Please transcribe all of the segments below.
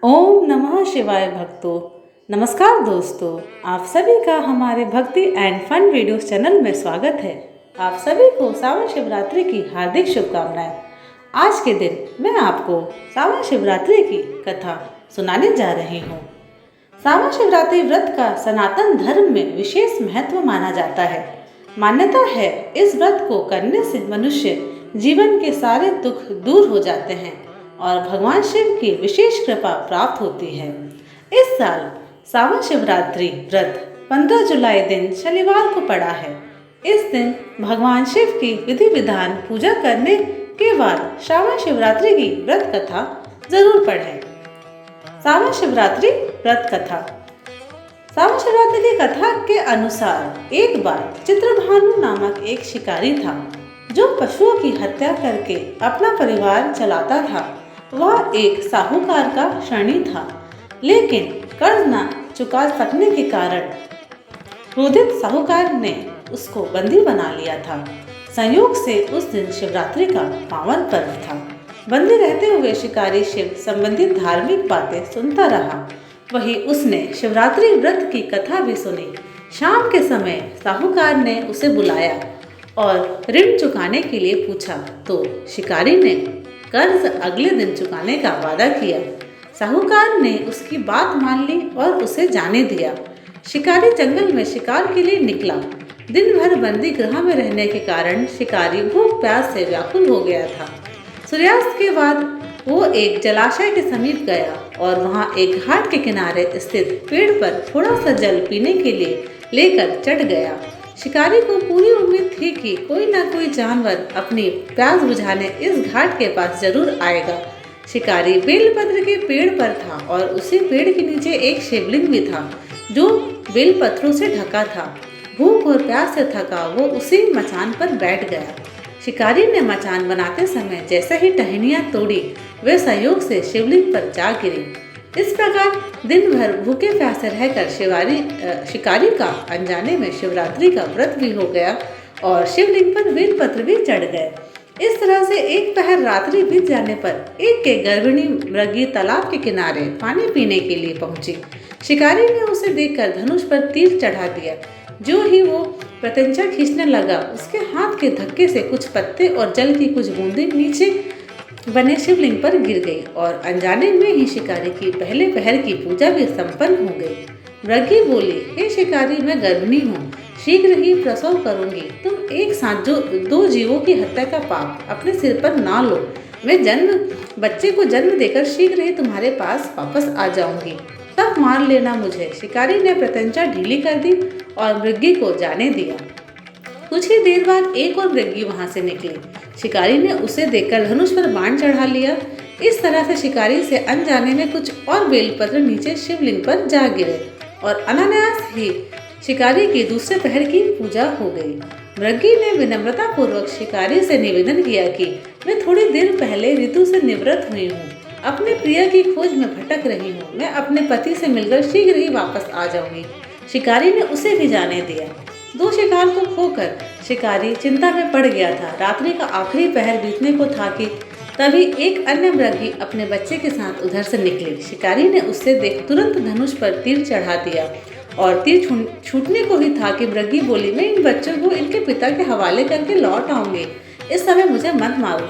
ओम नमः शिवाय भक्तों। नमस्कार दोस्तों, आप सभी का हमारे भक्ति एंड फन वीडियोस चैनल में स्वागत है। आप सभी को सावन शिवरात्रि की हार्दिक शुभकामनाएं। आज के दिन मैं आपको सावन शिवरात्रि की कथा सुनाने जा रही हूँ। सावन शिवरात्रि व्रत का सनातन धर्म में विशेष महत्व माना जाता है। मान्यता है इस व्रत को करने से मनुष्य जीवन के सारे दुख दूर हो जाते हैं और भगवान शिव की विशेष कृपा प्राप्त होती है। इस साल सावन शिवरात्रि व्रत 15 जुलाई दिन शनिवार को पड़ा है। इस दिन भगवान शिव की विधि विधान पूजा करने के बाद सावन शिवरात्रि की व्रत कथा जरूर पढ़ें। सावन शिवरात्रि व्रत कथा। सावन शिवरात्रि की कथा के अनुसार एक बार चित्रभानु नामक एक शिकारी था जो पशुओं की हत्या करके अपना परिवार चलाता था। वह एक साहूकार का ऋणी था, लेकिन कर्ज न चुका सकने के कारण क्रोधित साहूकार ने उसको बंदी बना लिया था। संयोग से उस दिन शिवरात्रि का पावन पर्व था। बंदी रहते हुए शिकारी शिव संबंधित धार्मिक बातें सुनता रहा। वहीं उसने शिवरात्रि व्रत की कथा भी सुनी। शाम के समय साहूकार ने उसे बुलाया और ऋण चुकाने के लिए पूछा तो शिकारी ने कर्ज अगले दिन चुकाने का वादा किया। साहूकार ने उसकी बात मान ली और उसे जाने दिया। शिकारी जंगल में शिकार के लिए निकला। दिन भर बंदी गृह में रहने के कारण शिकारी भूख प्यास से व्याकुल हो गया था। सूर्यास्त के बाद वो एक जलाशय के समीप गया और वहां एक घाट के किनारे स्थित पेड़ पर थोड़ा सा जल पीने के लिए लेकर चढ़ गया। शिकारी को पूरी उम्मीद थी कि कोई ना कोई जानवर अपनी प्यास बुझाने इस घाट के पास जरूर आएगा। शिकारी बेलपत्र के पेड़ पर था और उसी पेड़ के नीचे एक शिवलिंग भी था जो बेलपत्रों से ढका था। भूख और प्यास से थका वो उसी मचान पर बैठ गया। शिकारी ने मचान बनाते समय जैसे ही टहनियाँ तोड़ी वे संयोग से शिवलिंग पर जा गिरी। इस प्रकार दिन भर भूखे प्यासे रहकर शिकारी का अनजाने में शिवरात्रि का व्रत भी हो गया और शिवलिंग पर बेलपत्र भी चढ़ गए। इस तरह से एक पहर रात्रि बीत जाने पर एक गर्भिणी मृगी तालाब के किनारे पानी पीने के लिए पहुंची। शिकारी ने उसे देखकर धनुष पर तीर चढ़ा दिया। जो ही वो प्रत्यंचा खींचने लगा, उसके हाथ के धक्के से कुछ पत्ते और जल की कुछ बूंदें नीचे बने शिवलिंग पर गिर गई और अनजाने में ही शिकारी की पहले पहर की पूजा भी संपन्न हो गई। मृगी बोली, हे शिकारी, मैं गर्भिणी हूँ, शीघ्र ही प्रसव करूंगी। तुम एक साथ जो 2 जीवों की हत्या का पाप अपने सिर पर ना लो। मैं बच्चे को जन्म देकर शीघ्र ही तुम्हारे पास वापस आ जाऊंगी, तब मार लेना मुझे। शिकारी ने प्रत्यंचा ढीली कर दी और मृगी को जाने दिया। कुछ ही देर बाद एक और मृगी वहां से निकली। शिकारी ने उसे देखकर धनुष पर बाण चढ़ा लिया। इस तरह से शिकारी से अनजाने में कुछ और बेलपत्र नीचे शिवलिंग पर जा गिरे और अनायास ही शिकारी की दूसरे पहर की पूजा हो गई। मृगी ने विनम्रता पूर्वक शिकारी से निवेदन किया कि मैं थोड़ी देर पहले ऋतु से निवृत्त हुई हूँ, अपने प्रिय की खोज में भटक रही हूँ। मैं अपने पति से मिलकर शीघ्र ही वापस आ जाऊंगी। शिकारी ने उसे भी जाने दिया। 2 शिकार को खोकर शिकारी चिंता में पड़ गया था। रात्रि का आखिरी पहर बीतने को था कि तभी एक अन्य मृगी अपने बच्चे के साथ उधर से निकली। शिकारी ने उससे देख तुरंत धनुष पर तीर चढ़ा दिया और तीर छूटने को ही था कि मृगी बोली, मैं इन बच्चों को इनके पिता के हवाले करके लौट आऊंगी, इस समय मुझे मत मारो।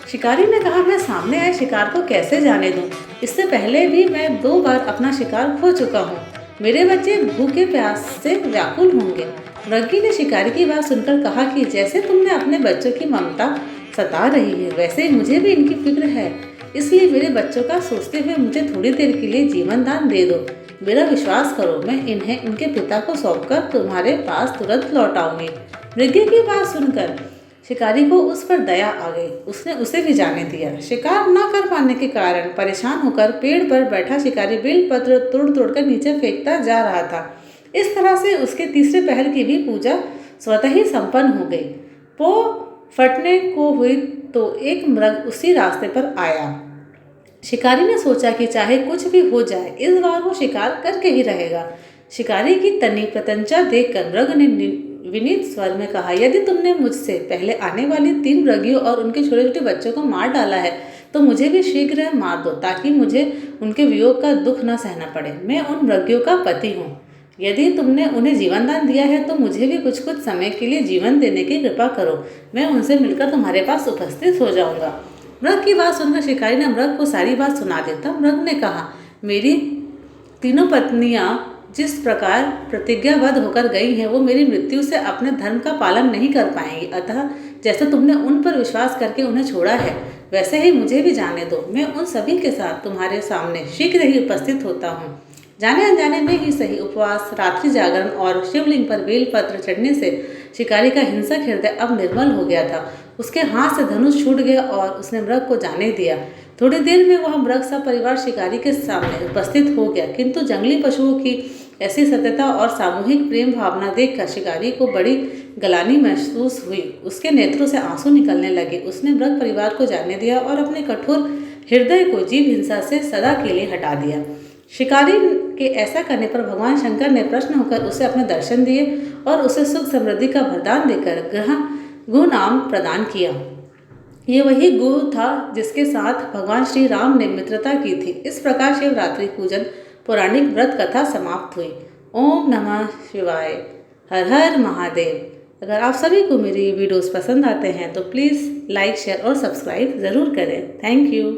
शिकारी ने कहा, मैं सामने आए शिकार को कैसे जाने दूं? इससे पहले भी मैं 2 बार अपना शिकार खो चुका हूँ। मेरे बच्चे भूखे प्यास से व्याकुल होंगे। मृगी ने शिकारी की बात सुनकर कहा कि जैसे तुमने अपने बच्चों की ममता सता रही है, वैसे ही मुझे भी इनकी फिक्र है। इसलिए मेरे बच्चों का सोचते हुए मुझे थोड़ी देर के लिए जीवन दान दे दो। मेरा विश्वास करो, मैं इन्हें इनके पिता को सौंपकर तुम्हारे पास तुरंत लौट आऊंगी। मृगी की बात सुनकर शिकारी को उस पर दया आ गई। उसने उसे भी जाने दिया। शिकार न कर पाने के कारण परेशान होकर पेड़ पर बैठा शिकारी बेलपत्र तोड़ तोड़कर नीचे फेंकता जा रहा था। इस तरह से उसके तीसरे पहर की भी पूजा स्वतः ही संपन्न हो गई। पो फटने को हुई तो एक मृग उसी रास्ते पर आया। शिकारी ने सोचा कि चाहे कुछ भी हो जाए, इस बार वो शिकार करके ही रहेगा। शिकारी की तनी प्रत्यंचा देखकर मृग ने विनीत स्वर में कहा, यदि तुमने मुझसे पहले आने वाली 3 मृगियों और उनके छोटे छोटे बच्चों को मार डाला है तो मुझे भी शीघ्र मार दो ताकि मुझे उनके वियोग का दुख न सहना पड़े। मैं उन मृगयों का पति हूँ। यदि तुमने उन्हें जीवन दान दिया है तो मुझे भी कुछ कुछ समय के लिए जीवन देने की कृपा करो। मैं उनसे मिलकर तुम्हारे पास उपस्थित हो जाऊंगा। मृग की बात सुनकर शिकारी ने मृग को सारी बात सुना दी। तब मृग ने कहा, मेरी तीनों पत्नियां जिस प्रकार प्रतिज्ञाबद्ध होकर गई हैं वो मेरी मृत्यु से अपने धर्म का पालन नहीं कर पाएंगी। अतः जैसे तुमने उन पर विश्वास करके उन्हें छोड़ा है वैसे ही मुझे भी जाने दो। मैं उन सभी के साथ तुम्हारे सामने शीघ्र ही उपस्थित होता हूँ। जाने अनजाने में ही सही उपवास, रात्रि जागरण और शिवलिंग पर बेलपत्र चढ़ने से शिकारी का हिंसक हृदय अब निर्मल हो गया था। उसके हाथ से धनुष छूट गया और उसने मृग को जाने दिया। थोड़ी देर में वह मृग सब परिवार शिकारी के सामने उपस्थित हो गया, किंतु जंगली पशुओं की ऐसी सत्यता और सामूहिक प्रेम भावना देखकर शिकारी को बड़ी गलानी महसूस हुई। उसके नेत्रों से आंसू निकलने लगे। उसने मृग परिवार को जाने दिया और अपने कठोर हृदय को जीव हिंसा से सदा के लिए हटा दिया। शिकारी के ऐसा करने पर भगवान शंकर ने प्रसन्न होकर उसे अपने दर्शन दिए और उसे सुख समृद्धि का वरदान देकर गु नाम प्रदान किया। ये वही गु था जिसके साथ भगवान श्री राम ने मित्रता की थी। इस प्रकार शिवरात्रि पूजन पौराणिक व्रत कथा समाप्त हुई। ओम नमः शिवाय। हर हर महादेव। अगर आप सभी को मेरी वीडियोस पसंद आते हैं तो प्लीज़ लाइक, शेयर और सब्सक्राइब ज़रूर करें। Thank you.